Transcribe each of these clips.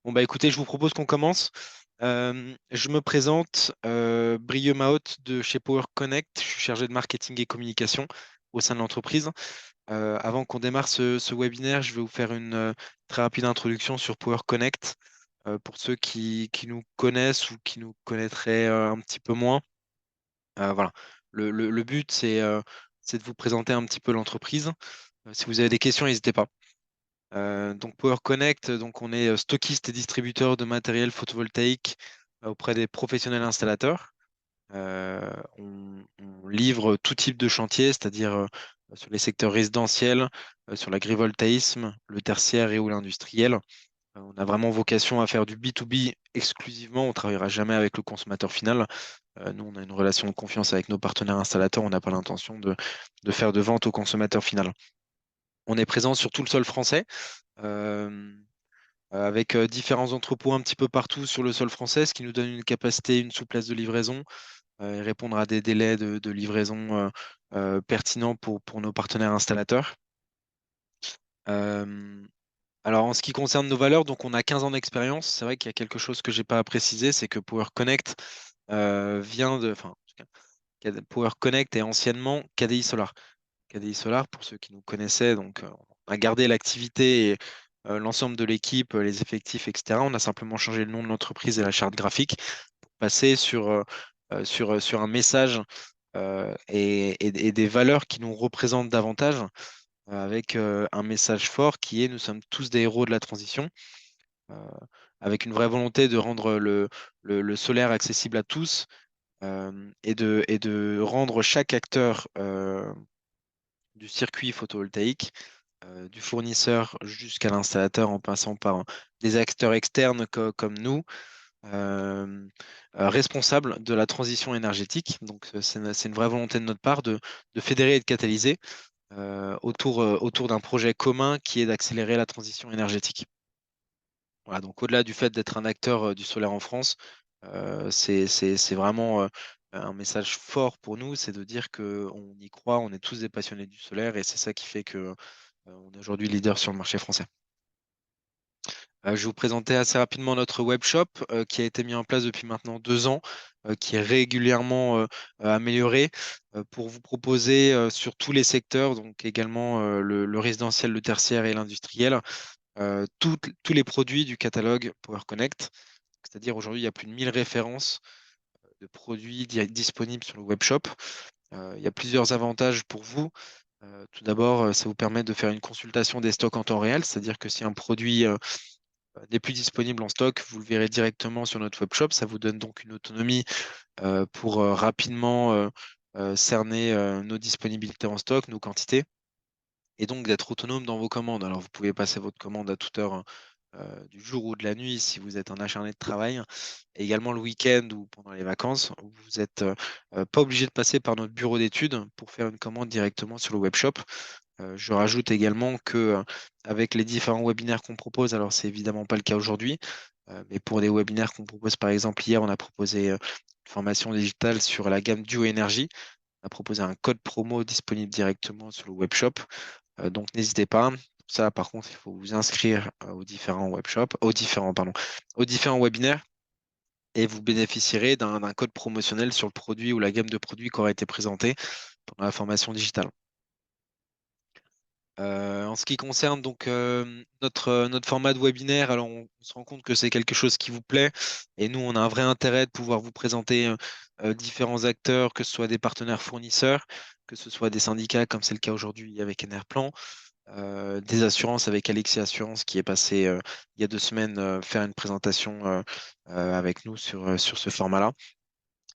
Bon, bah écoutez, je vous propose qu'on commence. Je me présente, Brieux Maot de chez Power Connect. Je suis chargé de marketing et communication au sein de l'entreprise. Avant qu'on démarre ce webinaire, je vais vous faire une très rapide introduction sur Power Connect pour ceux qui nous connaissent ou qui nous connaîtraient un petit peu moins. Voilà. Le but, c'est de vous présenter un petit peu l'entreprise. Si vous avez des questions, n'hésitez pas. Donc Power Connect, donc on est stockiste et distributeur de matériel photovoltaïque auprès des professionnels installateurs. On livre tout type de chantier, c'est-à-dire sur les secteurs résidentiels, sur l'agrivoltaïsme, le tertiaire et ou l'industriel. On a vraiment vocation à faire du B2B exclusivement. On ne travaillera jamais avec le consommateur final. Nous, on a une relation de confiance avec nos partenaires installateurs. On n'a pas l'intention de faire de vente au consommateur final. On est présent sur tout le sol français. Euh, avec différents entrepôts un petit peu partout sur le sol français, ce qui nous donne une capacité, une souplesse de livraison et répondre à des délais de livraison pertinents pour nos partenaires installateurs. Euh, alors, en ce qui concerne nos valeurs, donc on a 15 ans d'expérience. C'est vrai qu'il y a quelque chose que j'ai pas à préciser, c'est que Power Connect vient de, enfin, Power Connect est anciennement KDI Solar. KDI Solar, pour ceux qui nous connaissaient, donc on a gardé l'activité et l'ensemble de l'équipe, les effectifs, etc. On a simplement changé le nom de l'entreprise et la charte graphique pour passer sur un message et des valeurs qui nous représentent davantage, avec un message fort qui est nous sommes tous des héros de la transition, euh, avec une vraie volonté de rendre le solaire accessible à tous et de rendre chaque acteur du circuit photovoltaïque, du fournisseur jusqu'à l'installateur en passant par des acteurs externes comme nous, euh, responsables de la transition énergétique. Donc, c'est une vraie volonté de notre part de fédérer et de catalyser autour d'un projet commun qui est d'accélérer la transition énergétique. Voilà, donc au-delà du fait d'être un acteur du solaire en France, c'est vraiment un message fort pour nous, c'est de dire qu'on y croit, on est tous des passionnés du solaire et c'est ça qui fait que on est aujourd'hui leader sur le marché français. Je vais vous présenter assez rapidement notre web shop qui a été mis en place depuis maintenant 2 ans, qui est régulièrement amélioré pour vous proposer sur tous les secteurs, donc également le résidentiel, le tertiaire et l'industriel, tous les produits du catalogue Power Connect. C'est-à-dire aujourd'hui, il y a plus de 1000 références de produits disponibles sur le web shop. Il y a plusieurs avantages pour vous. Tout d'abord, ça vous permet de faire une consultation des stocks en temps réel, c'est-à-dire que si un produit n'est plus disponible en stock, vous le verrez directement sur notre web shop. Ça vous donne donc une autonomie pour rapidement cerner nos disponibilités en stock, nos quantités, et donc d'être autonome dans vos commandes. Alors, vous pouvez passer votre commande à toute heure du jour ou de la nuit si vous êtes un acharné de travail, et également le week-end ou pendant les vacances. Vous n'êtes pas obligé de passer par notre bureau d'études pour faire une commande directement sur le web shop. Je rajoute également que avec les différents webinaires qu'on propose, alors c'est évidemment pas le cas aujourd'hui, mais pour des webinaires qu'on propose, par exemple hier, on a proposé une formation digitale sur la gamme Duo Énergie. On a proposé un code promo disponible directement sur le web shop. Donc n'hésitez pas. Pour ça, par contre, il faut vous inscrire aux différents webshops, aux différents webinaires et vous bénéficierez d'un code promotionnel sur le produit ou la gamme de produits qui aura été présenté pendant la formation digitale. En ce qui concerne donc notre format de webinaire, alors on se rend compte que c'est quelque chose qui vous plaît et nous on a un vrai intérêt de pouvoir vous présenter différents acteurs, que ce soit des partenaires fournisseurs, que ce soit des syndicats comme c'est le cas aujourd'hui avec Enerplan, des assurances avec Alexis Assurance qui est passé il y a 2 semaines faire une présentation avec nous sur ce format-là.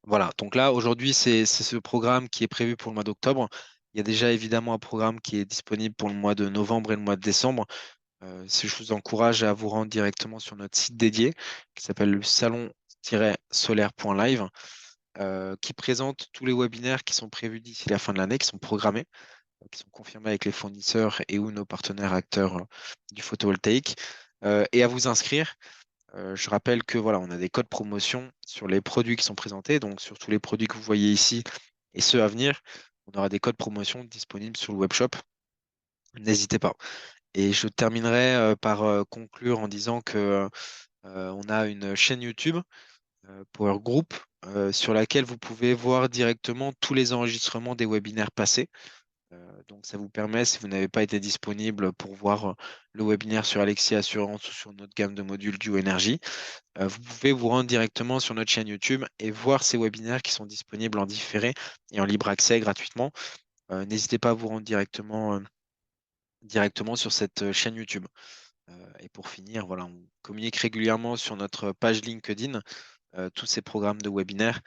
Voilà, donc là aujourd'hui c'est ce programme qui est prévu pour le mois d'octobre. Il y a déjà évidemment un programme qui est disponible pour le mois de novembre et le mois de décembre. Si je vous encourage à vous rendre directement sur notre site dédié qui s'appelle le salon-solaire.live, qui présente tous les webinaires qui sont prévus d'ici la fin de l'année, qui sont programmés, qui sont confirmés avec les fournisseurs et ou nos partenaires acteurs du photovoltaïque, et à vous inscrire. Je rappelle que voilà, on a des codes promotion sur les produits qui sont présentés, donc sur tous les produits que vous voyez ici et ceux à venir, on aura des codes promotion disponibles sur le webshop. N'hésitez pas. Et je terminerai par conclure en disant que on a une chaîne YouTube, Power Group, sur laquelle vous pouvez voir directement tous les enregistrements des webinaires passés. Donc, ça vous permet, si vous n'avez pas été disponible pour voir le webinaire sur Alexis Assurance ou sur notre gamme de modules Duo Energy, vous pouvez vous rendre directement sur notre chaîne YouTube et voir ces webinaires qui sont disponibles en différé et en libre accès gratuitement. N'hésitez pas à vous rendre directement sur cette chaîne YouTube. Et pour finir, voilà, on communique régulièrement sur notre page LinkedIn tous ces programmes de webinaires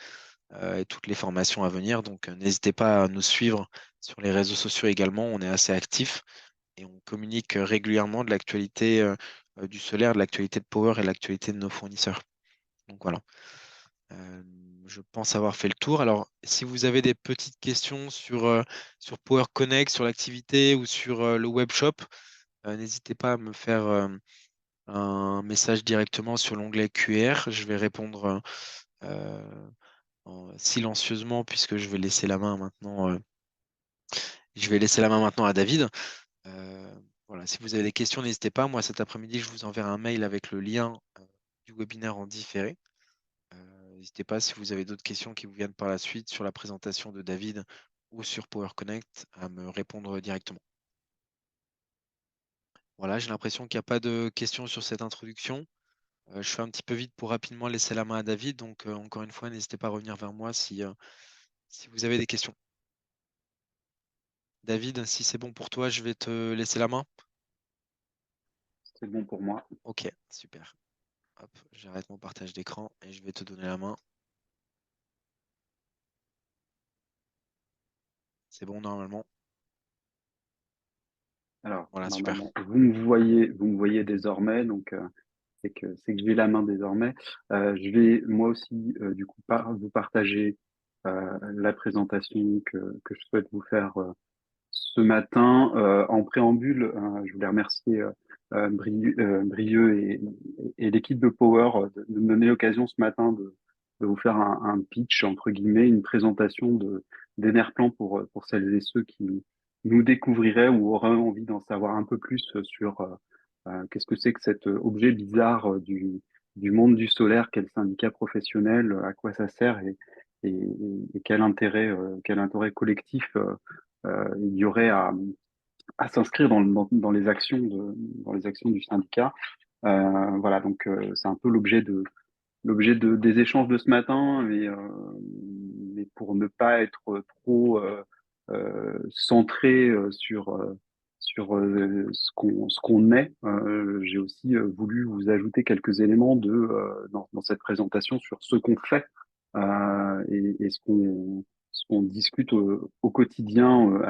et toutes les formations à venir. Donc, n'hésitez pas à nous suivre sur les réseaux sociaux également. On est assez actifs et on communique régulièrement de l'actualité du solaire, de l'actualité de Power et de l'actualité de nos fournisseurs. Donc voilà. Je pense avoir fait le tour. Alors, si vous avez des petites questions sur Power Connect, sur l'activité ou sur le web shop, n'hésitez pas à me faire un message directement sur l'onglet QR. Je vais répondre silencieusement puisque je vais laisser la main maintenant. Je vais laisser la main maintenant à David. Voilà, si vous avez des questions, n'hésitez pas. Moi, cet après-midi, je vous enverrai un mail avec le lien du webinaire en différé. N'hésitez pas si vous avez d'autres questions qui vous viennent par la suite sur la présentation de David ou sur Power Connect à me répondre directement. Voilà, j'ai l'impression qu'il n'y a pas de questions sur cette introduction. Je fais un petit peu vite pour rapidement laisser la main à David. Donc, encore une fois, n'hésitez pas à revenir vers moi si vous avez des questions. David, si c'est bon pour toi, je vais te laisser la main. C'est bon pour moi. Ok, super. Hop, j'arrête mon partage d'écran et je vais te donner la main. C'est bon normalement. Alors, Voilà, super. normalement, vous me voyez désormais, donc c'est que j'ai la main désormais. Je vais moi aussi du coup vous partager la présentation que je souhaite vous faire ce matin. En préambule, je voulais remercier Brieux et l'équipe de Power de me donner l'occasion ce matin de vous faire un pitch, entre guillemets, une présentation d'Enerplan pour celles et ceux qui nous découvriraient ou auraient envie d'en savoir un peu plus sur qu'est-ce que c'est que cet objet bizarre du monde du solaire, quel syndicat professionnel, à quoi ça sert et quel intérêt collectif il y aurait à s'inscrire dans les actions dans les actions du syndicat. Voilà, donc c'est un peu des échanges de ce matin, mais pour ne pas être trop centré sur ce qu'on est, j'ai aussi voulu vous ajouter quelques éléments dans cette présentation sur ce qu'on fait et ce qu'on discute au quotidien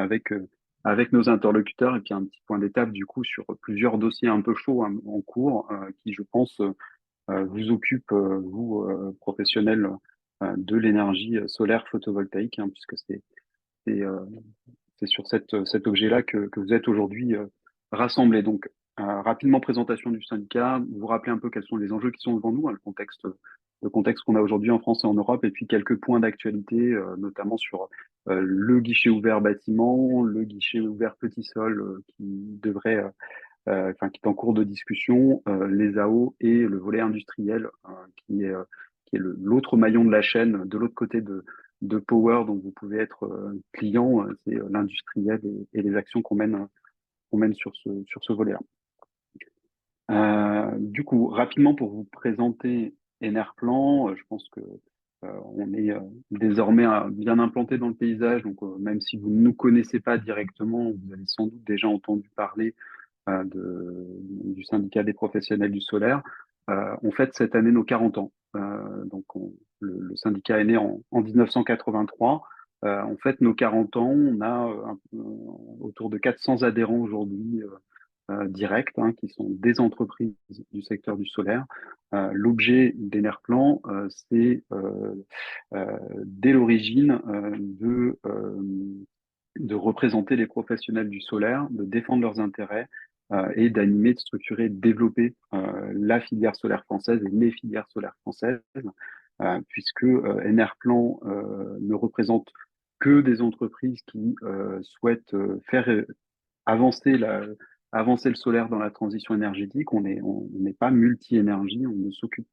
avec nos interlocuteurs, et puis un petit point d'étape du coup sur plusieurs dossiers un peu chauds en cours qui, je pense, vous occupe, vous, professionnels de l'énergie solaire photovoltaïque, hein, puisque c'est, euh, c'est sur cet objet-là que vous êtes aujourd'hui rassemblés. Donc, rapidement, présentation du syndicat, vous rappelez un peu quels sont les enjeux qui sont devant nous, hein, le contexte qu'on a aujourd'hui en France et en Europe, et puis quelques points d'actualité, notamment sur le guichet ouvert bâtiment, le guichet ouvert petit sol qui devrait qui est en cours de discussion, les AO et le volet industriel, qui est l'autre maillon de la chaîne, de l'autre côté de Power, dont vous pouvez être client, c'est l'industriel et les actions qu'on mène sur ce volet-là. Du coup, rapidement pour vous présenter Enerplan, je pense que on est désormais bien implanté dans le paysage, donc même si vous ne nous connaissez pas directement, vous avez sans doute déjà entendu parler du syndicat des professionnels du solaire. On fête cette année nos 40 ans. Le syndicat est né en 1983. On fête nos 40 ans. On a autour de 400 adhérents aujourd'hui directs, hein, qui sont des entreprises du secteur du solaire. L'objet d'Enerplan, c'est dès l'origine de représenter les professionnels du solaire, de défendre leurs intérêts et d'animer, de structurer, de développer la filière solaire française et les filières solaires françaises, puisque Enerplan ne représente que des entreprises qui souhaitent faire avancer avancer le solaire dans la transition énergétique. On n'est pas multi-énergie, on ne s'occupe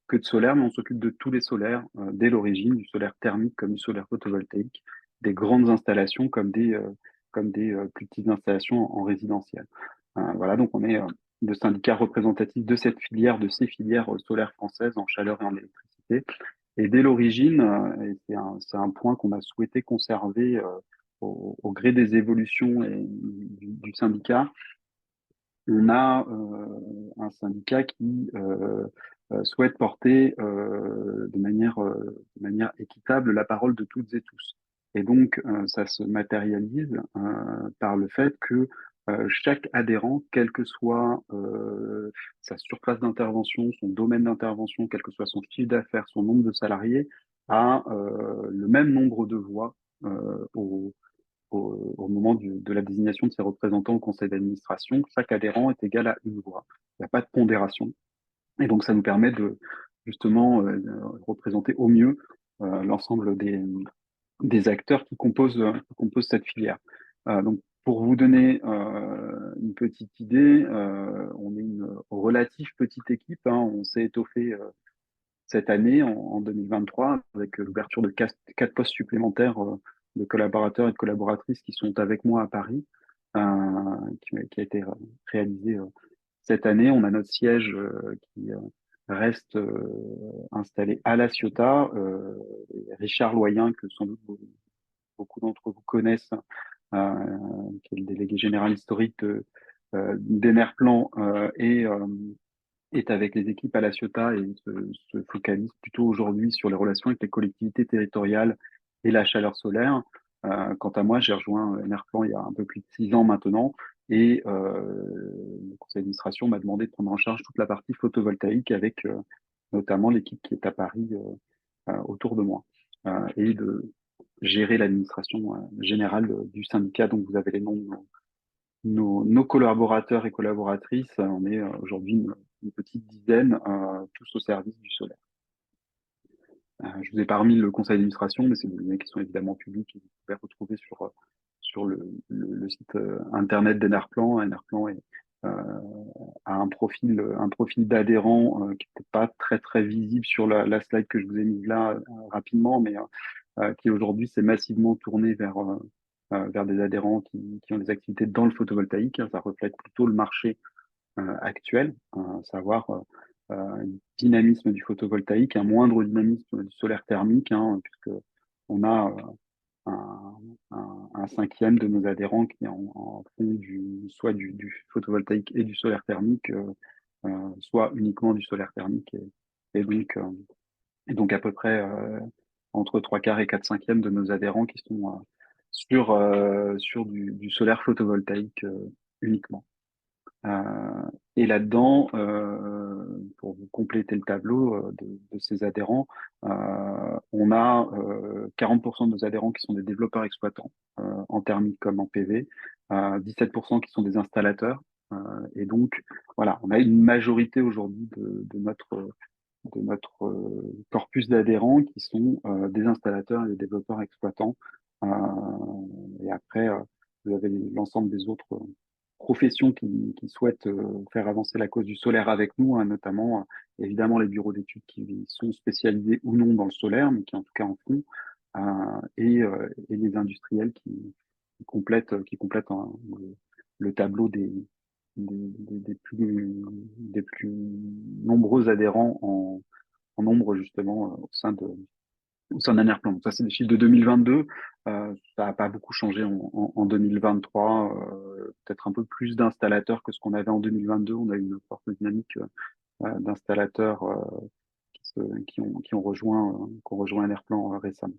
que de solaire, mais on s'occupe de tous les solaires dès l'origine, du solaire thermique comme du solaire photovoltaïque, des grandes installations comme des plus petites installations en résidentiel. Voilà, donc on est le syndicat représentatif de cette filière, de ces filières solaires françaises en chaleur et en électricité. Et dès l'origine, et c'est un point qu'on a souhaité conserver au gré des évolutions du syndicat, on a un syndicat qui souhaite porter de manière équitable la parole de toutes et tous. Et donc, ça se matérialise par le fait que chaque adhérent, quelle que soit sa surface d'intervention, son domaine d'intervention, quel que soit son chiffre d'affaires, son nombre de salariés, a le même nombre de voix au, au moment de la désignation de ses représentants au conseil d'administration. Chaque adhérent est égal à une voix. Il n'y a pas de pondération. Et donc, ça nous permet de justement représenter au mieux l'ensemble des acteurs qui composent cette filière. Donc, pour vous donner une petite idée, on est une relative petite équipe. Hein. On s'est étoffé cette année, en 2023, avec l'ouverture de quatre postes supplémentaires de collaborateurs et de collaboratrices qui sont avec moi à Paris, qui a été réalisé cette année. On a notre siège qui reste installé à La Ciotat. Richard Loyen, que sans doute beaucoup d'entre vous connaissent, qui est le délégué général historique d'Enerplan, est avec les équipes à La Ciotat et se focalise plutôt aujourd'hui sur les relations avec les collectivités territoriales et la chaleur solaire. Quant à moi, j'ai rejoint Enerplan il y a un peu plus de 6 ans maintenant et le conseil d'administration m'a demandé de prendre en charge toute la partie photovoltaïque avec notamment l'équipe qui est à Paris autour de moi et de gérer l'administration générale du syndicat. Donc vous avez les noms de nos collaborateurs et collaboratrices. On est aujourd'hui une petite dizaine, tous au service du solaire. Je vous ai pas remis le conseil d'administration, mais c'est des données qui sont évidemment publiques et que vous pouvez retrouver sur le site internet d'Enerplan. Enerplan a un profil d'adhérent qui n'est peut-être pas très très visible sur la slide que je vous ai mise là rapidement, mais qui aujourd'hui s'est massivement tourné vers des adhérents qui ont des activités dans le photovoltaïque. Ça reflète plutôt le marché actuel, savoir un dynamisme du photovoltaïque, un moindre dynamisme du solaire thermique, hein, puisque on a un, un cinquième de nos adhérents qui en font soit du photovoltaïque et du solaire thermique, soit uniquement du solaire thermique. Et donc, et donc à peu près entre trois quarts et quatre cinquièmes de nos adhérents qui sont sur du solaire photovoltaïque uniquement. Et là-dedans, pour vous compléter le tableau de ces adhérents, on a 40% de nos adhérents qui sont des développeurs exploitants, en thermique comme en PV, 17% qui sont des installateurs. Et donc, voilà, on a une majorité aujourd'hui de notre corpus d'adhérents qui sont des installateurs et des développeurs exploitants. Euh, et après, vous avez l'ensemble des autres professions qui souhaitent faire avancer la cause du solaire avec nous, hein, notamment évidemment les bureaux d'études qui sont spécialisés ou non dans le solaire, mais qui en tout cas en font, et les industriels qui complètent le tableau des plus nombreux adhérents en nombre justement au sein d'Anerplan. Donc ça, c'est des chiffres de 2022. Ça n'a pas beaucoup changé en 2023. Peut-être un peu plus d'installateurs que ce qu'on avait en 2022. On a eu une forte dynamique d'installateurs qui ont rejoint Anerplan récemment.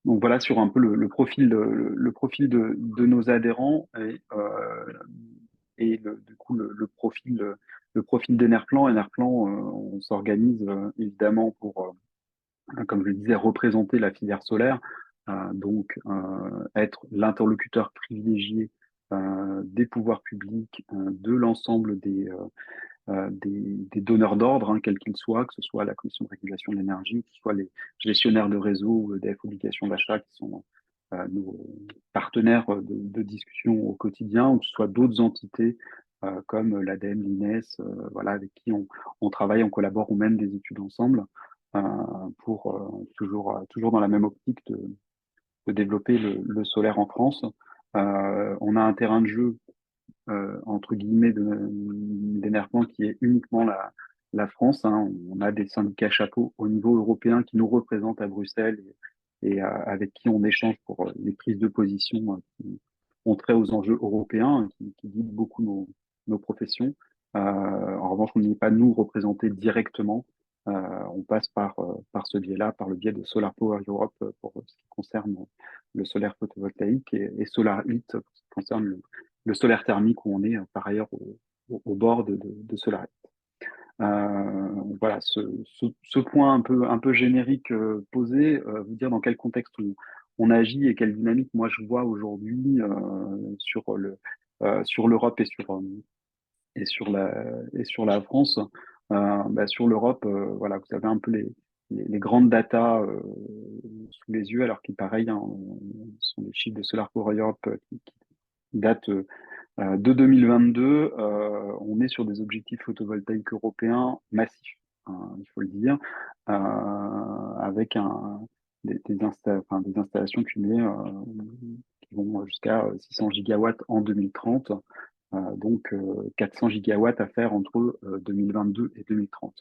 Donc voilà sur un peu le profil, le profil de nos adhérents et du coup le profil d'Enerplan. Enerplan, on s'organise évidemment pour, comme je le disais, représenter la filière solaire, donc être l'interlocuteur privilégié des pouvoirs publics, de l'ensemble des donneurs d'ordre, hein, quels qu'ils soient, que ce soit la Commission de régulation de l'énergie, que ce soit les gestionnaires de réseau ou EDF Obligations d'achat qui sont nos partenaires de discussion au quotidien, ou que ce soit d'autres entités comme l'ADEME, l'INES, voilà, avec qui on travaille, on collabore, ou même des études ensemble, pour toujours dans la même optique de développer le solaire en France. On a un terrain de jeu entre guillemets d'énervement qui est uniquement la France, hein. On a des syndicats chapeaux au niveau européen qui nous représentent à Bruxelles et avec qui on échange pour les prises de position qui ont trait aux enjeux européens, hein, qui guident beaucoup nos professions. En revanche, on n'est pas nous représentés directement. On passe par ce biais-là, par le biais de Solar Power Europe pour ce qui concerne le solaire photovoltaïque et Solar Heat pour ce qui concerne le solaire thermique où on est par ailleurs au bord de Solaris. Voilà, ce point un peu générique posé, vous dire dans quel contexte on agit et quelle dynamique moi je vois aujourd'hui sur l'Europe et sur la France. Sur l'Europe, voilà, vous avez un peu les grandes datas sous les yeux, alors qu'il pareil, hein, ce sont des chiffres de Solar Power Europe qui datent de 2022, on est sur des objectifs photovoltaïques européens massifs, il faut le dire, avec des installations cumulées qui vont jusqu'à 600 gigawatts en 2030, donc 400 gigawatts à faire entre 2022 et 2030.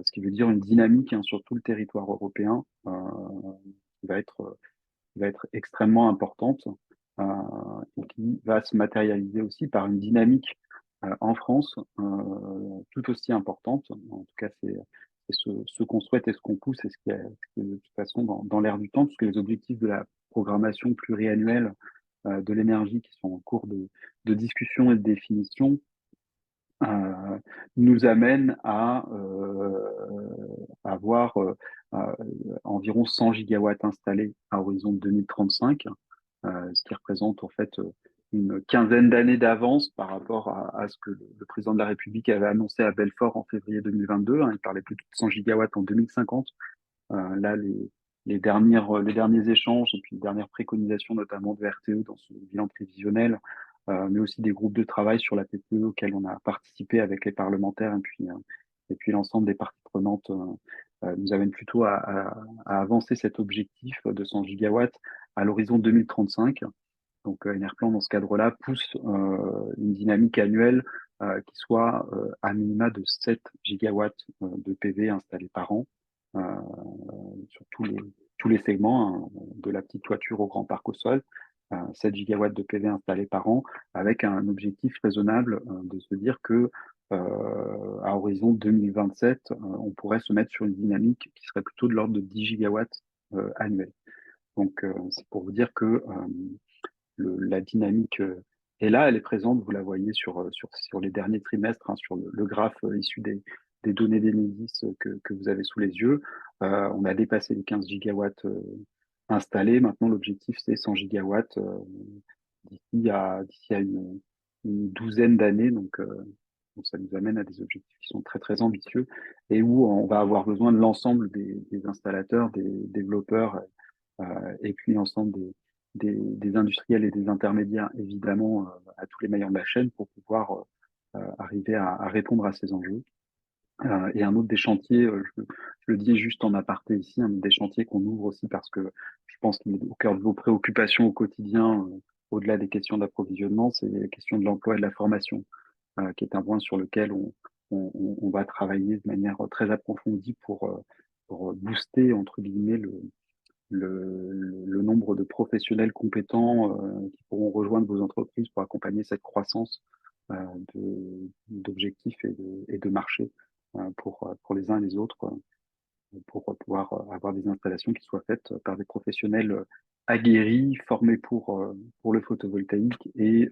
Ce qui veut dire une dynamique, hein, sur tout le territoire européen qui va être extrêmement importante et qui va se matérialiser aussi par une dynamique en France tout aussi importante. En tout cas, c'est ce qu'on souhaite et ce qu'on pousse et ce qui est de toute façon dans l'air du temps, puisque les objectifs de la programmation pluriannuelle de l'énergie qui sont en cours de discussion et de définition euh, nous amènent à avoir environ 100 gigawatts installés à horizon 2035, ce qui représente en fait une quinzaine d'années d'avance par rapport à ce que le président de la République avait annoncé à Belfort en février 2022, hein. Il parlait plutôt de 100 gigawatts en 2050. Là, les derniers échanges et puis les dernières préconisations, notamment de RTE dans ce bilan prévisionnel, mais aussi des groupes de travail sur la PPE auxquels on a participé avec les parlementaires et puis l'ensemble des parties prenantes, nous amènent plutôt à avancer cet objectif de 100 gigawatts à l'horizon 2035. Donc, Enerplan, dans ce cadre-là, pousse une dynamique annuelle qui soit à minima de 7 gigawatts de PV installés par an euh, sur tous les segments, hein, de la petite toiture au grand parc au sol. 7 gigawatts de PV installés par an, avec un objectif raisonnable de se dire que à horizon 2027, on pourrait se mettre sur une dynamique qui serait plutôt de l'ordre de 10 gigawatts annuels. Donc, c'est pour vous dire que la dynamique est là, elle est présente, vous la voyez sur les derniers trimestres, hein, sur le graphe issu des données d'Enedis que vous avez sous les yeux. On a dépassé les 15 gigawatts installés. Maintenant, l'objectif, c'est 100 gigawatts d'ici à une douzaine d'années. Donc, ça nous amène à des objectifs qui sont très, très ambitieux et où on va avoir besoin de l'ensemble des installateurs, des développeurs et puis l'ensemble des industriels et des intermédiaires, évidemment, à tous les maillons de la chaîne pour pouvoir arriver à répondre à ces enjeux. Et un autre des chantiers, je le dis juste en aparté ici, un des chantiers qu'on ouvre aussi parce que je pense qu'il est au cœur de vos préoccupations au quotidien, au-delà des questions d'approvisionnement, c'est les questions de l'emploi et de la formation, qui est un point sur lequel on va travailler de manière très approfondie pour booster, entre guillemets, le nombre de professionnels compétents qui pourront rejoindre vos entreprises pour accompagner cette croissance euh, d'objectifs et de marché pour les uns et les autres, pour pouvoir avoir des installations qui soient faites par des professionnels aguerris, formés pour le photovoltaïque et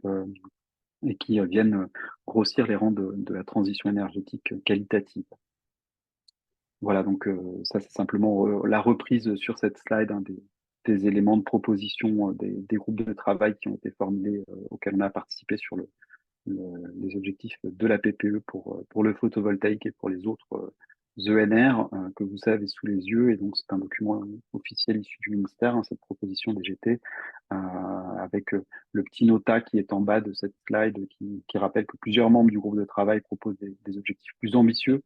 qui viennent grossir les rangs de la transition énergétique qualitative. Voilà, donc ça c'est simplement la reprise sur cette slide, hein, des éléments de proposition des groupes de travail qui ont été formulés, auxquels on a participé sur les objectifs de la PPE pour le photovoltaïque et pour les autres ENR que vous avez sous les yeux. Et donc, c'est un document officiel issu du ministère, hein, cette proposition DGT, avec le petit nota qui est en bas de cette slide qui rappelle que plusieurs membres du groupe de travail proposent des objectifs plus ambitieux,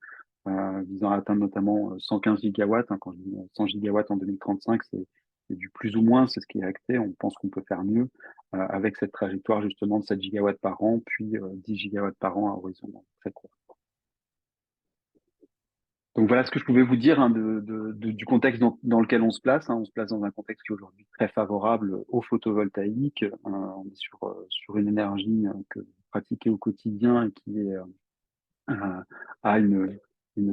visant à atteindre notamment 115 gigawatts. Hein, quand je dis 100 gigawatts en 2035, c'est du plus ou moins, c'est ce qui est acté. On pense qu'on peut faire mieux avec cette trajectoire justement de 7 gigawatts par an, puis 10 gigawatts par an à horizon très court. Donc voilà ce que je pouvais vous dire, hein, du contexte dans lequel on se place. Hein. On se place dans un contexte qui est aujourd'hui très favorable au photovoltaïque. On est sur une énergie que vous pratiquez au quotidien et qui a une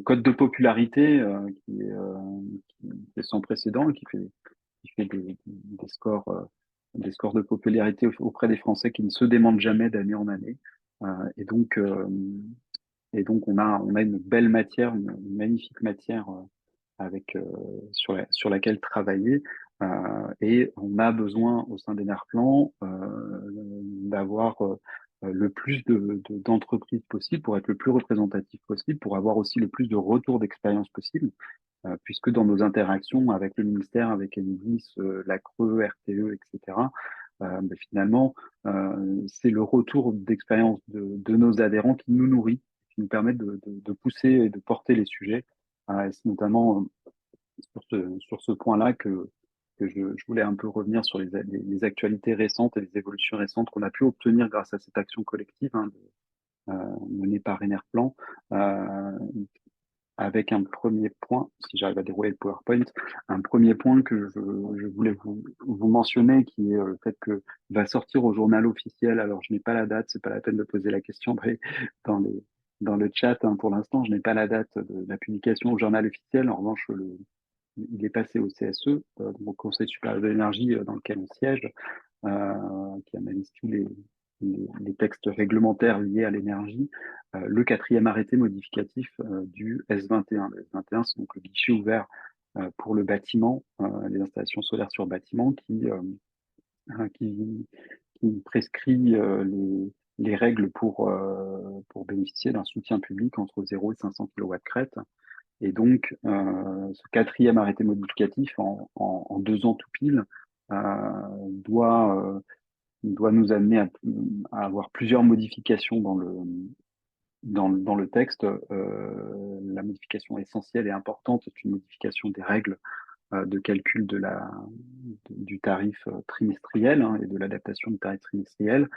cote de popularité qui est sans précédent et qui fait des scores de popularité auprès des Français qui ne se démentent jamais d'année en année. Euh, et donc, euh, et donc, on a une belle matière, une magnifique matière sur laquelle travailler. Et on a besoin au sein d'Enerplan d'avoir le plus d'entreprises possible pour être le plus représentatif possible, pour avoir aussi le plus de retours d'expérience possible, puisque dans nos interactions avec le ministère, avec Enedis, la CRE, RTE, etc., finalement, c'est le retour d'expérience de nos adhérents qui nous nourrit, qui nous permet de pousser et de porter les sujets. Et c'est notamment sur ce point-là que je voulais un peu revenir sur les actualités récentes et les évolutions récentes qu'on a pu obtenir grâce à cette action collective, hein, menée par Enerplan, avec un premier point, si j'arrive à dérouler le PowerPoint, un premier point que je voulais vous mentionner, qui est le fait que va sortir au journal officiel. Alors, je n'ai pas la date, c'est pas la peine de poser la question dans dans le chat. Hein, pour l'instant, je n'ai pas la date de la publication au journal officiel. En revanche, il est passé au CSE, donc au Conseil supérieur de l'énergie, dans lequel on siège, qui analyse tous les textes réglementaires liés à l'énergie, le quatrième arrêté modificatif du S21. Le S21, c'est donc le guichet ouvert pour le bâtiment, les installations solaires sur bâtiment, qui, qui prescrit les règles pour bénéficier d'un soutien public entre 0 et 500 kW crête. Et donc, ce quatrième arrêté modificatif, en 2 ans tout pile, doit nous amener à avoir plusieurs modifications dans le texte. La modification essentielle et importante est une modification des règles de calcul du tarif trimestriel, hein, et de l'adaptation du tarif trimestriel,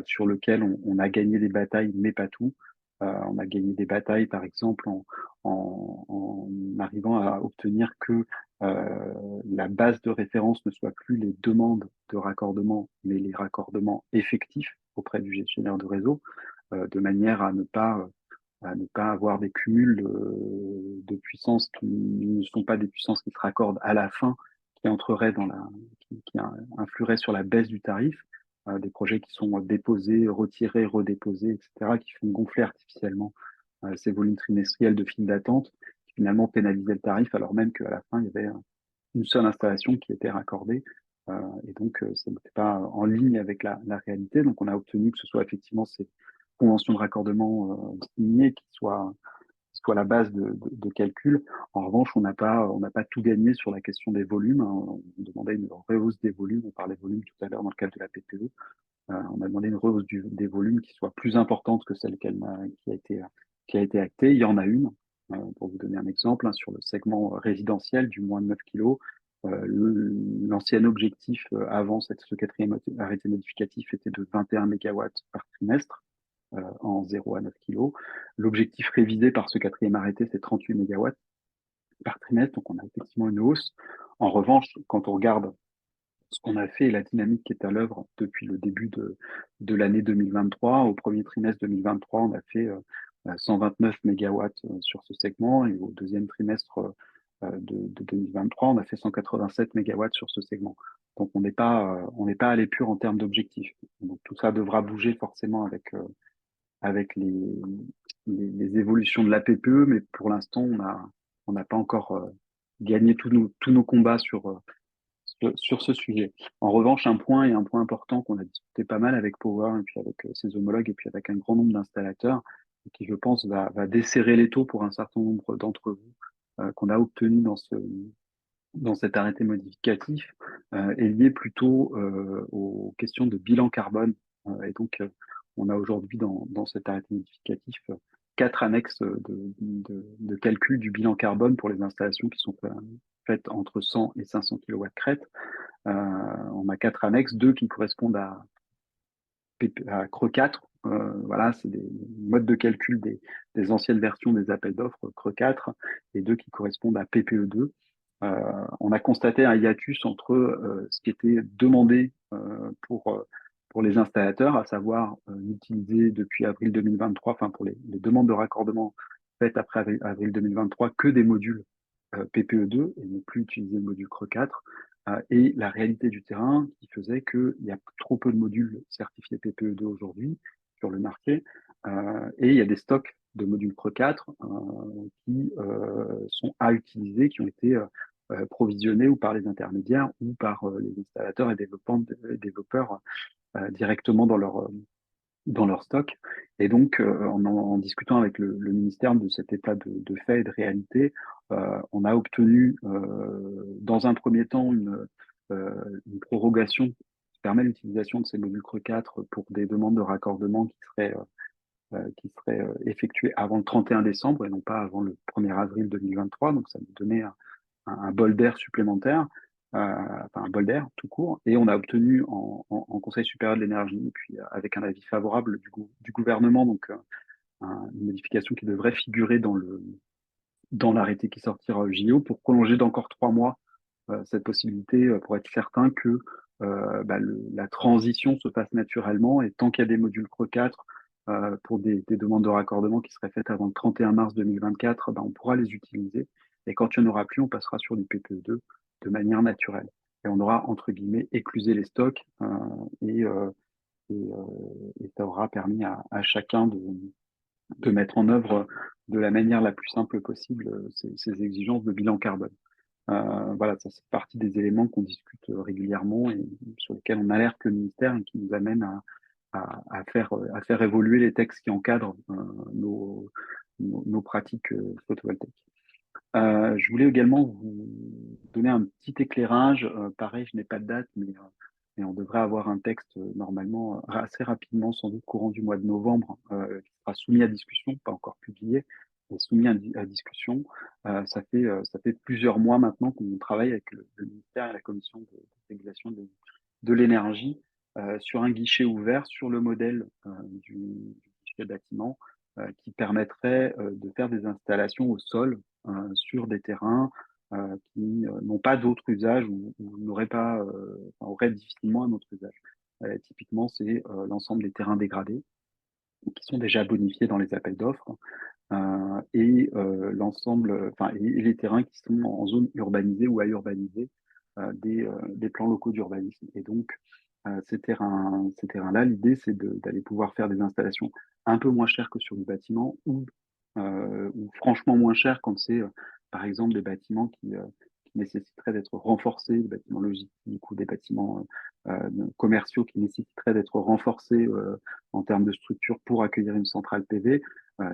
sur lequel on a gagné des batailles, mais pas tout. On a gagné des batailles, par exemple, en arrivant à obtenir que la base de référence ne soit plus les demandes de raccordement, mais les raccordements effectifs auprès du gestionnaire de réseau, de manière à ne pas avoir des cumuls de puissances qui ne sont pas des puissances qui se raccordent à la fin, qui entreraient qui influeraient sur la baisse du tarif, des projets qui sont déposés, retirés, redéposés, etc., qui font gonfler artificiellement ces volumes trimestriels de file d'attente, qui finalement pénalisaient le tarif, alors même qu'à la fin, il y avait une seule installation qui était raccordée. Et donc, ça n'était pas en ligne avec la réalité. Donc, on a obtenu que ce soit effectivement ces conventions de raccordement signées qui soient la base de calcul. En revanche, on n'a pas tout gagné sur la question des volumes. Hein. On demandait une rehausse des volumes. On parlait volumes tout à l'heure dans le cadre de la PPE. On a demandé une rehausse des volumes qui soit plus importante que celle qui a été actée. Il y en a une. Pour vous donner un exemple, hein, sur le segment résidentiel du moins de 9 kg, l'ancien objectif avant ce quatrième arrêté modificatif était de 21 mégawatts par trimestre en 0 à 9 kg. L'objectif révisé par ce quatrième arrêté, c'est 38 mégawatts par trimestre, donc on a effectivement une hausse. En revanche, quand on regarde ce qu'on a fait et la dynamique qui est à l'œuvre depuis le début de l'année 2023. Au premier trimestre 2023, on a fait 129 mégawatts sur ce segment et au deuxième trimestre de 2023, on a fait 187 mégawatts sur ce segment. Donc on n'est pas allé pur en termes d'objectifs. Donc tout ça devra bouger forcément avec les évolutions de la PPE, mais pour l'instant, on n'a pas encore gagné tous nos combats sur ce sujet. En revanche, un point important qu'on a discuté pas mal avec Power et puis avec ses homologues et puis avec un grand nombre d'installateurs, qui, je pense, va desserrer les taux pour un certain nombre d'entre vous, qu'on a obtenu dans cet arrêté modificatif, est lié plutôt aux questions de bilan carbone. Et donc, on a aujourd'hui dans cet arrêté modificatif quatre annexes de calcul du bilan carbone pour les installations qui sont faites entre 100 et 500 kW crête. On a quatre annexes, deux qui correspondent à Creux 4. Voilà, c'est des modes de calcul des anciennes versions des appels d'offres Creux 4 et deux qui correspondent à PPE2. On a constaté un hiatus entre ce qui était demandé pour les installateurs, à savoir n'utiliser depuis avril 2023, enfin pour les demandes de raccordement faites après avril 2023, que des modules PPE2 et ne plus utiliser le module Creux 4, et la réalité du terrain qui faisait qu'il y a trop peu de modules certifiés PPE2 aujourd'hui sur le marché, et il y a des stocks de modules Creux 4 qui sont à utiliser, qui ont été provisionnés ou par les intermédiaires ou par les installateurs et développeurs directement dans leur stock. Et donc, en discutant avec le ministère de cet état de fait et de réalité, on a obtenu, dans un premier temps, une prorogation qui permet l'utilisation de ces modules Creux 4 pour des demandes de raccordement qui seraient effectuées avant le 31 décembre et non pas avant le 1er avril 2023. Donc, ça nous donnait un bol d'air supplémentaire, enfin un bol d'air tout court, et on a obtenu en Conseil supérieur de l'énergie, puis avec un avis favorable du gouvernement, donc une modification qui devrait figurer dans l'arrêté qui sortira au JO pour prolonger d'encore 3 mois cette possibilité pour être certain que la transition se passe naturellement et tant qu'il y a des modules Creux 4 pour des demandes de raccordement qui seraient faites avant le 31 mars 2024, on pourra les utiliser. Et quand il n'y en aura plus, on passera sur du PPE2 de manière naturelle. Et on aura, entre guillemets, éclusé les stocks et, euh, et ça aura permis à chacun de mettre en œuvre de la manière la plus simple possible ces exigences de bilan carbone. Voilà, ça c'est partie des éléments qu'on discute régulièrement et sur lesquels on alerte le ministère et qui nous amène à faire évoluer les textes qui encadrent nos pratiques photovoltaïques. Je voulais également vous donner un petit éclairage. Pareil, je n'ai pas de date, mais on devrait avoir un texte normalement assez rapidement, sans doute courant du mois de novembre, qui sera soumis à discussion, pas encore publié, mais soumis à discussion. Ça fait plusieurs mois maintenant qu'on travaille avec le ministère et la commission de régulation de l'énergie sur un guichet ouvert sur le modèle du guichet bâtiment qui permettrait de faire des installations au sol sur des terrains qui n'ont pas d'autre usage ou n'auraient pas, enfin, auraient difficilement un autre usage. Typiquement, c'est l'ensemble des terrains dégradés qui sont déjà bonifiés dans les appels d'offres et l'ensemble, enfin, et les terrains qui sont en zone urbanisée ou à urbaniser des plans locaux d'urbanisme. Et donc, ces terrains-là, l'idée, c'est d'aller pouvoir faire des installations un peu moins chères que sur du bâtiment ou franchement moins chères quand c'est, par exemple, des bâtiments qui nécessiteraient d'être renforcés, des bâtiments logistiques ou des bâtiments commerciaux qui nécessiteraient d'être renforcés en termes de structure pour accueillir une centrale PV.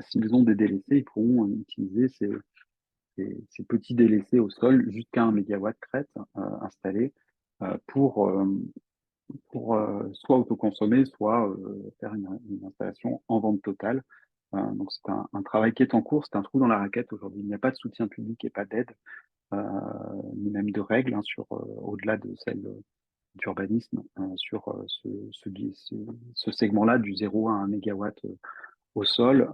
S'ils ont des délaissés, ils pourront utiliser ces petits délaissés au sol jusqu'à 1 mégawatt crête installé pour soit autoconsommer, soit faire une installation en vente totale. Donc c'est un travail qui est en cours, c'est un trou dans la raquette aujourd'hui. Il n'y a pas de soutien public et pas d'aide, euh, ni même de règles au-delà de celles d'urbanisme sur ce segment-là du 0 à 1 mégawatt au sol.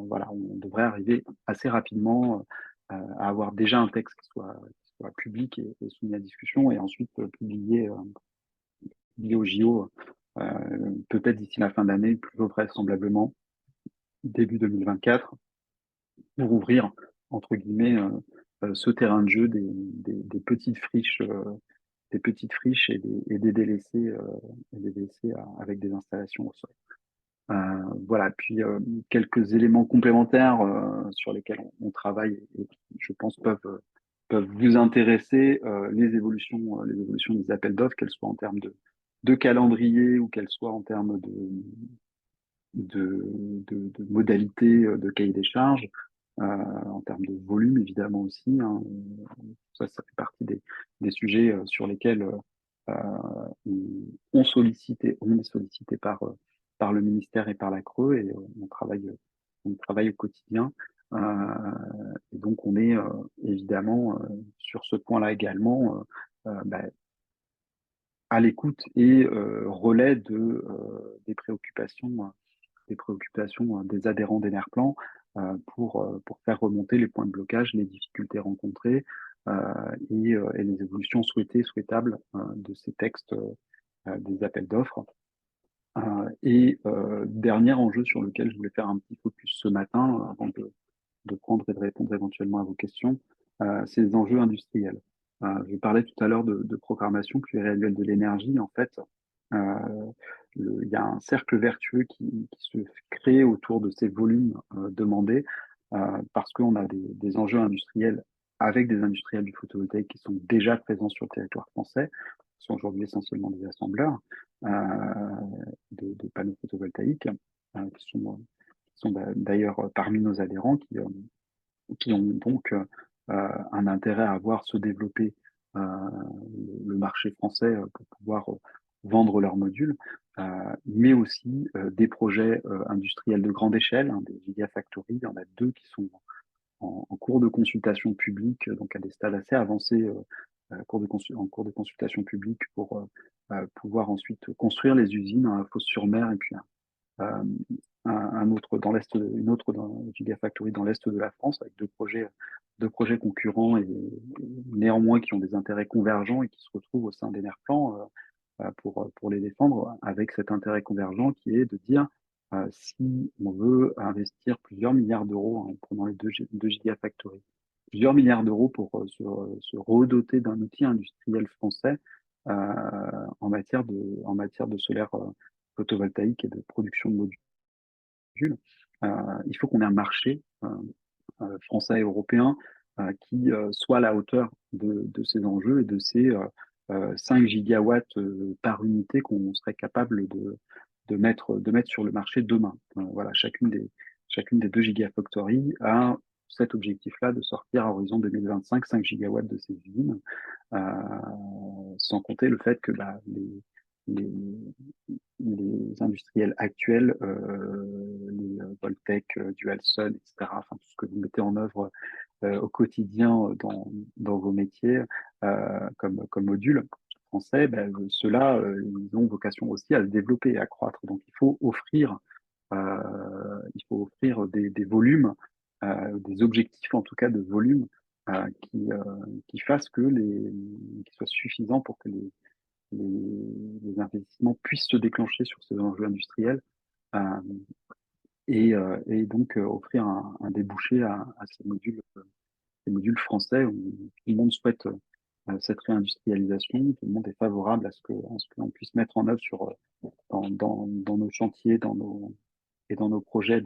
Voilà, on devrait arriver assez rapidement à avoir déjà un texte qui soit public et soumis à discussion et ensuite publié au JO, peut-être d'ici la fin de l'année, plus vraisemblablement début 2024, pour ouvrir, entre guillemets, ce terrain de jeu des petites friches et des délaissés, avec des installations au sol. Voilà, puis quelques éléments complémentaires sur lesquels on travaille et qui, je pense, peuvent vous intéresser, les évolutions des appels d'offres, qu'elles soient en termes de calendrier ou qu'elles soient en termes de modalités de cahier des charges, en termes de volume évidemment aussi, hein. Ça fait partie des sujets sur lesquels on est sollicité par le ministère et par la CRE et on travaille au quotidien. Et donc on est évidemment sur ce point-là également bah, à l'écoute et relais des préoccupations des adhérents d'Enerplan pour faire remonter les points de blocage, les difficultés rencontrées et les évolutions souhaitées, souhaitables de ces textes des appels d'offres. Dernier enjeu sur lequel je voulais faire un petit focus ce matin, avant de prendre et de répondre éventuellement à vos questions, c'est les enjeux industriels. Je parlais tout à l'heure de programmation pluriannuelle de l'énergie. En fait, euh, il y a un cercle vertueux qui se crée autour de ces volumes demandés parce qu'on a des enjeux industriels avec des industriels du photovoltaïque qui sont déjà présents sur le territoire français, qui sont aujourd'hui essentiellement des assembleurs de panneaux photovoltaïques, qui sont d'ailleurs parmi nos adhérents, qui ont donc un intérêt à voir se développer le marché français pour pouvoir vendre leurs modules, mais aussi des projets industriels de grande échelle, hein, des gigafactories. Il y en a deux qui sont en cours de consultation publique, donc à des stades assez avancés en cours de consultation publique pour pouvoir ensuite construire les usines à Fos-sur-Mer et puis euh, un autre dans l'est, une autre Gigafactory dans l'est de la France avec deux projets concurrents et néanmoins qui ont des intérêts convergents et qui se retrouvent au sein d'Enerplan pour les défendre avec cet intérêt convergent qui est de dire si on veut investir plusieurs milliards d'euros en prenant les deux Gigafactories, plusieurs milliards d'euros pour se redoter d'un outil industriel français en matière de solaire photovoltaïque et de production de modules. Il faut qu'on ait un marché français et européen qui soit à la hauteur de ces enjeux et de ces 5 gigawatts par unité qu'on serait capable de mettre sur le marché demain. Voilà, chacune des deux gigafactories a cet objectif-là de sortir à horizon 2025 5 gigawatts de ces usines, euh, sans compter le fait que les, les industriels actuels, les Voltec, Dualsun, etc., enfin, tout ce que vous mettez en œuvre au quotidien dans vos métiers comme module français, ben, ceux-là, ils ont vocation aussi à se développer et à croître. Donc il faut offrir des volumes, des objectifs en tout cas de volume qui fassent qui soient suffisants pour que les investissements puissent se déclencher sur ces enjeux industriels euh, et donc offrir un débouché à ces modules français où tout le monde souhaite cette réindustrialisation, tout le monde est favorable à ce que l'on puisse mettre en œuvre dans nos chantiers, dans nos projets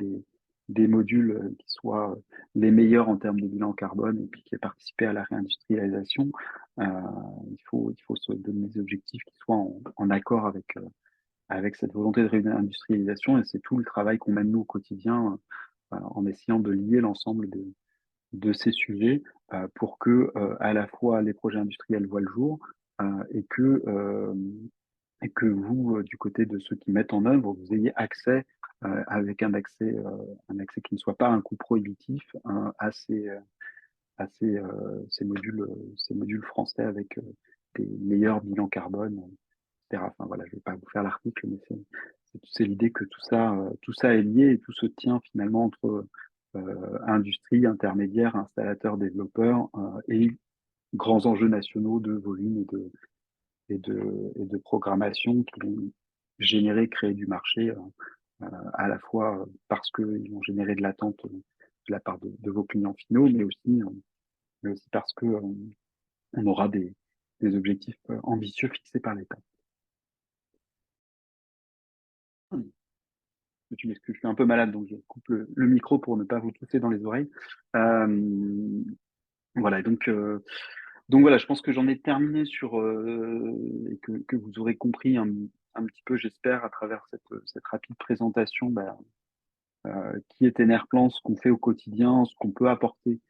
des modules qui soient les meilleurs en termes de bilan carbone et puis qui aient participé à la réindustrialisation. Euh, il faut se donner des objectifs qui soient en accord avec cette volonté de réindustrialisation et c'est tout le travail qu'on mène nous au quotidien en essayant de lier l'ensemble de ces sujets pour que à la fois les projets industriels voient le jour et que vous, du côté de ceux qui mettent en œuvre, vous ayez accès avec un accès qui ne soit pas un coût prohibitif à ces modules français avec des meilleurs bilans carbone, etc. Enfin voilà, je ne vais pas vous faire l'article, mais c'est l'idée que tout ça est lié et tout se tient finalement entre industrie, intermédiaires, installateurs, développeurs et grands enjeux nationaux de volume et de programmation qui vont créer du marché à la fois parce qu'ils vont générer de l'attente de la part de vos clients finaux, mais aussi parce que on aura des objectifs ambitieux fixés par l'État. Tu m'excuses, je suis un peu malade, donc je coupe le micro pour ne pas vous tousser dans les oreilles. Euh, voilà, donc voilà, je pense que j'en ai terminé et que vous aurez compris un petit peu, j'espère, à travers cette rapide présentation, qui est Enerplan, ce qu'on fait au quotidien, ce qu'on peut apporter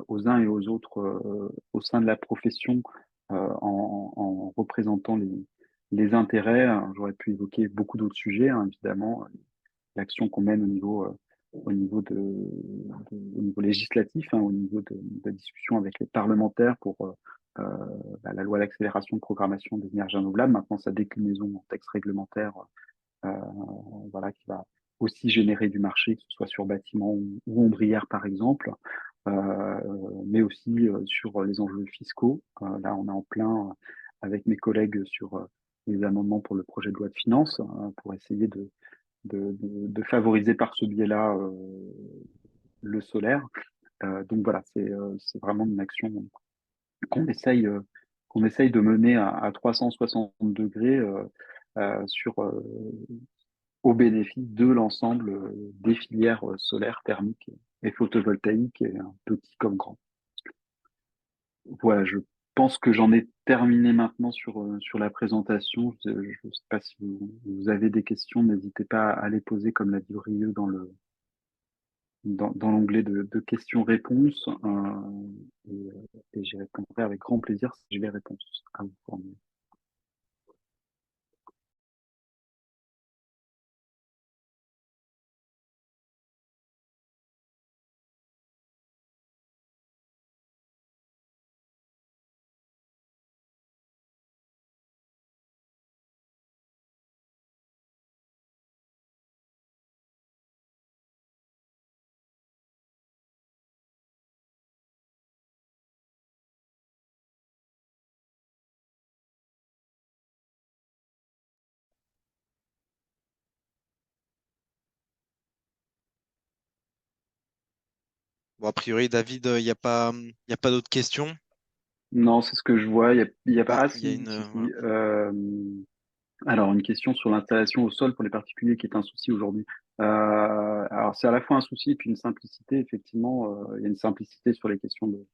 aux uns et aux autres au sein de la profession en représentant les intérêts. J'aurais pu évoquer beaucoup d'autres sujets, hein, évidemment, l'action qu'on mène au niveau législatif, hein, au niveau de la discussion avec les parlementaires pour la loi d'accélération de programmation des énergies renouvelables, maintenant sa déclinaison en texte réglementaire, euh, voilà, qui va aussi générer du marché, que ce soit sur bâtiments ou ombrières par exemple, mais aussi sur les enjeux fiscaux. Là, on est en plein avec mes collègues sur les amendements pour le projet de loi de finances, pour essayer de favoriser par ce biais-là le solaire. Donc voilà, c'est vraiment une action qu'on essaye, euh, qu'on essaye de mener à 360 degrés au bénéfice de l'ensemble des filières solaires, thermiques et photovoltaïques, et petits comme grands. Voilà, je pense que j'en ai terminé maintenant sur la présentation. Je ne sais pas si vous avez des questions, n'hésitez pas à les poser, comme l'a dit Brieux, dans l'onglet de questions-réponses, et j'y répondrai avec grand plaisir si j'ai les réponses à vous fournir. Bon, a priori, David, il y a pas d'autres questions. Non, c'est ce que je vois. Il y a pas. Ah, Ah, il y a si, une. si, Voilà. si. Alors, une question sur l'installation au sol pour les particuliers qui est un souci aujourd'hui. Alors, c'est à la fois un souci et puis une simplicité. Effectivement, il y a une simplicité sur les questions de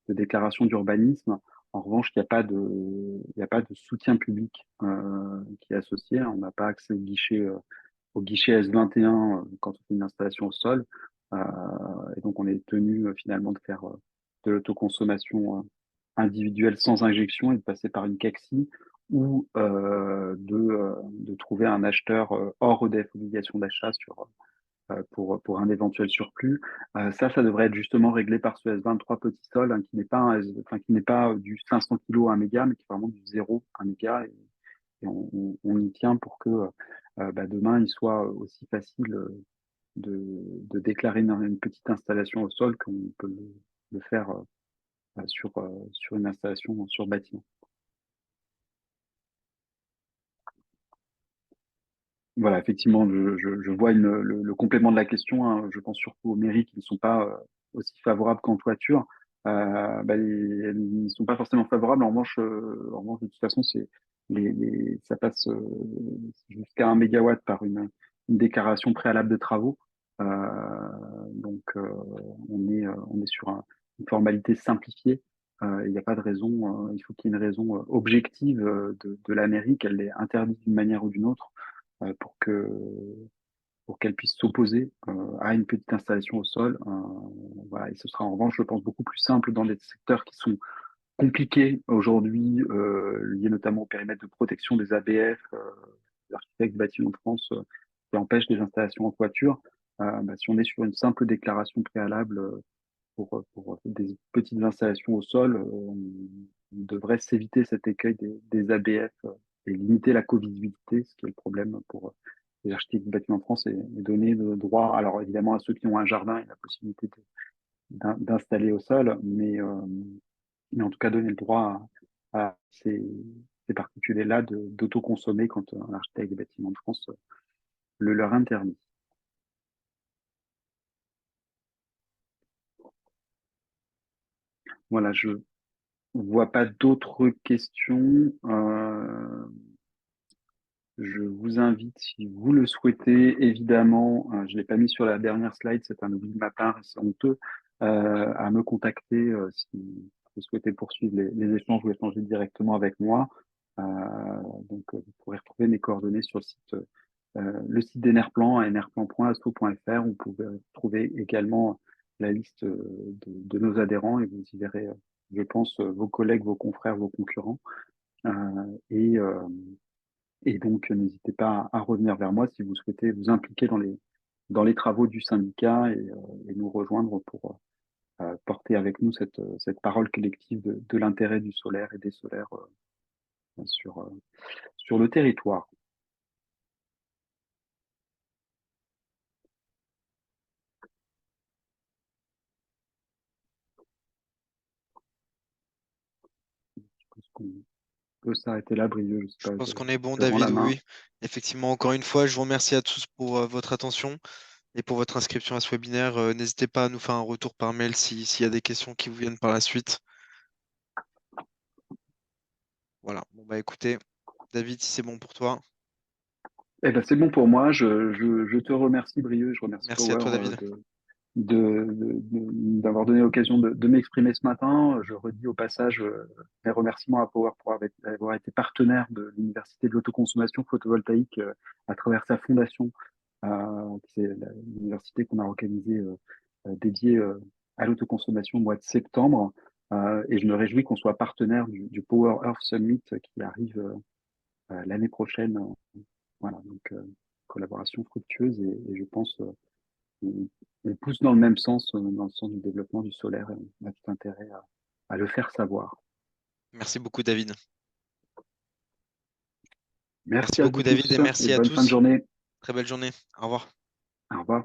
déclaration d'urbanisme. En revanche, il y a pas de soutien public qui est associé. On n'a pas accès au guichet S21 quand on fait une installation au sol. Euh, et donc, on est tenu finalement de faire de l'autoconsommation individuelle sans injection et de passer par une CACSI ou de trouver un acheteur hors EDF obligation d'achat pour un éventuel surplus. Ça devrait être justement réglé par ce S23 petit sol, hein, qui n'est pas qui n'est pas du 500 kg à 1 méga, mais qui est vraiment du 0 à 1 méga. Et on y tient pour que demain, il soit aussi facile de déclarer une petite installation au sol qu'on peut le faire sur une installation sur bâtiment. Voilà, effectivement, je vois le complément de la question, hein. Je pense surtout aux mairies qui ne sont pas aussi favorables qu'en toiture. Ils ne sont pas forcément favorables. En revanche, de toute façon, ça passe jusqu'à 1 mégawatt par une déclaration préalable de travaux. Euh, on est sur une formalité simplifiée. Il n'y a pas de raison. Il faut qu'il y ait une raison objective de la mairie, qu'elle l'ait interdite d'une manière ou d'une autre euh, pour que pour qu'elle puisse s'opposer à une petite installation au sol. Voilà, et ce sera en revanche, je pense, beaucoup plus simple dans des secteurs qui sont compliqués aujourd'hui, liés notamment au périmètre de protection des ABF, des architectes bâtiments de France, qui empêchent des installations en toiture. Si on est sur une simple déclaration préalable pour des petites installations au sol, on devrait s'éviter cet écueil des ABF et limiter la co-visibilité, ce qui est le problème pour les architectes du bâtiment de France, et donner le droit, alors évidemment à ceux qui ont un jardin et la possibilité d'installer au sol, mais en tout cas donner le droit à ces particuliers-là d'autoconsommer quand un architecte des bâtiments de France le leur interdit. Voilà, je vois pas d'autres questions. Je vous invite, si vous le souhaitez, évidemment, je ne l'ai pas mis sur la dernière slide, c'est un oubli de ma part, c'est honteux, à me contacter si vous souhaitez poursuivre les échanges ou échanger directement avec moi. Vous pourrez retrouver mes coordonnées sur le site d'Enerplan, enerplan.asso.fr. Vous pouvez trouver également la liste de nos adhérents et vous y verrez, je pense, vos collègues, vos confrères, vos concurrents. Euh, et, euh, et donc, n'hésitez pas à revenir vers moi si vous souhaitez vous impliquer dans les travaux du syndicat et nous rejoindre pour porter avec nous cette parole collective de l'intérêt du solaire et des solaires sur, sur le territoire. Je pense qu'on peut s'arrêter là, Brieux. Je sais Je pas, pense qu'on est bon, je te rends la David, oui, main. oui. Effectivement, encore une fois, je vous remercie à tous pour votre attention et pour votre inscription à ce webinaire. N'hésitez pas à nous faire un retour par mail s'il y a des questions qui vous viennent par la suite. Voilà. Bon, bah écoutez, David, si c'est bon pour toi, Eh ben, c'est bon pour moi. Je te remercie, Brieux. Je remercie merci à Power toi, David. d'avoir donné l'occasion de m'exprimer ce matin. Je redis au passage mes remerciements à Power pour avoir été partenaire de l'Université de l'autoconsommation photovoltaïque à travers sa fondation, qui est l'université qu'on a organisée dédiée à l'autoconsommation au mois de septembre. Et je me réjouis qu'on soit partenaire du Power Earth Summit qui arrive l'année prochaine. Voilà, donc collaboration fructueuse et je pense on, on pousse dans le même sens, dans le sens du développement du solaire et on a tout intérêt à le faire savoir. Merci beaucoup, David. Merci Merci à beaucoup, vous David, tous et et merci à bonne fin de tous. journée. Très belle journée. Au revoir. Au revoir.